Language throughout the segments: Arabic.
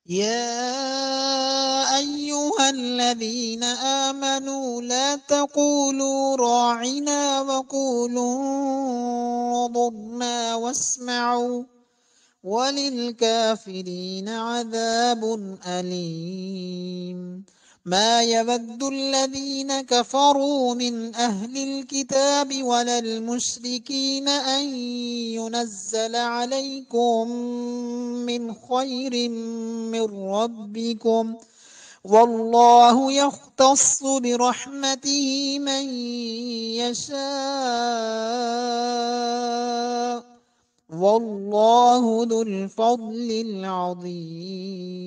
يا أيها الذين آمنوا لا تقولوا راعنا وقولوا انظرنا واسمعوا وللكافرين عذاب أليم. ما يود الذين كفروا من أهل الكتاب ولا المشركين أن ينزل عليكم من خير من ربكم، والله يختص برحمته من يشاء، والله ذو الفضل العظيم.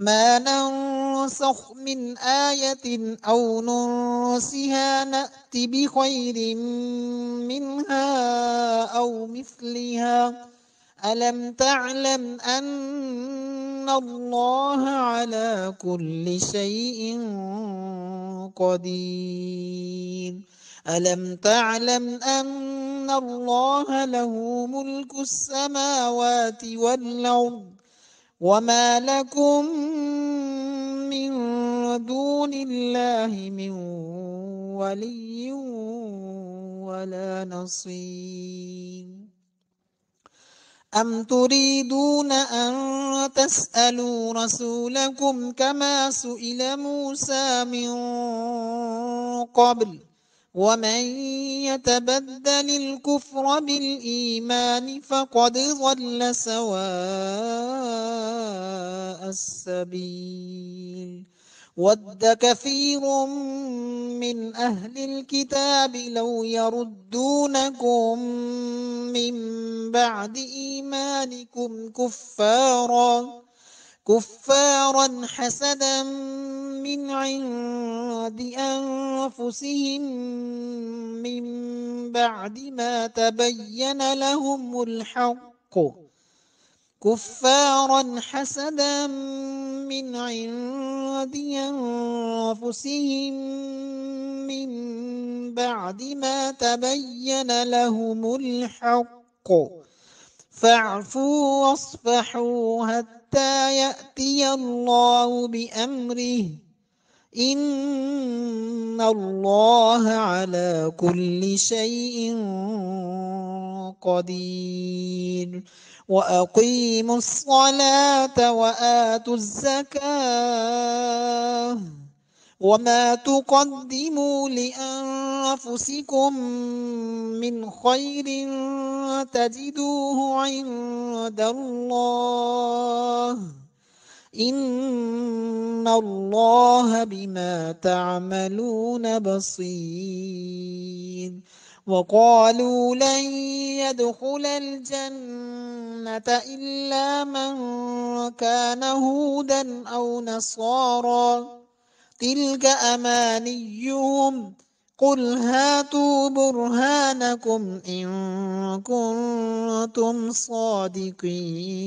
ما ننسخ من آية أو ننسها نأت بخير منها أو مثلها. ألم تعلم أن الله على كل شيء قدير؟ ألم تعلم أن الله له ملك السماوات والأرض وما لكم من دون الله من ولي ولا نصير؟ أم تريدون أن تسألوا رسولكم كما سئل موسى من قبل؟ ومن يتبدل الكفر بالإيمان فقد ضل سواء السبيل. ود كثير من أهل الكتاب لو يردونكم من بعد إيمانكم كفارا حسدا من عند أنفسهم من بعد ما تبين لهم الحق، كفارا حسدا من عند أنفسهم من بعد ما تبين لهم الحق، فاعفوا واصفحوا حتى يأتي الله بأمره، إن الله على كل شيء قدير. وأقيموا الصلاة وآتوا الزكاة وما تقدموا لأنفسكم من خير تجدوه عند الله، إن الله بما تعملون بصير. وقالوا لن يدخل الجنة إلا من كان هودا أو نصارى، تلك أمانيهم، قل هاتوا برهانكم إن كنتم صادقين.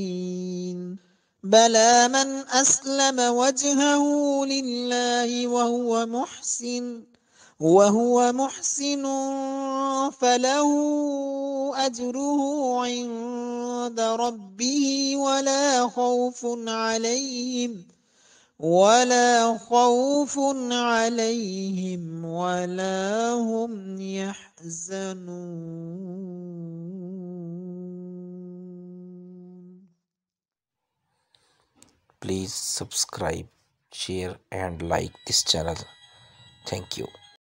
بلى من أسلم وجهه لله وهو محسن فله أجره عند ربه ولا خوف عليهم ولا هم يحزنون. Please subscribe, share and like this channel. Thank you.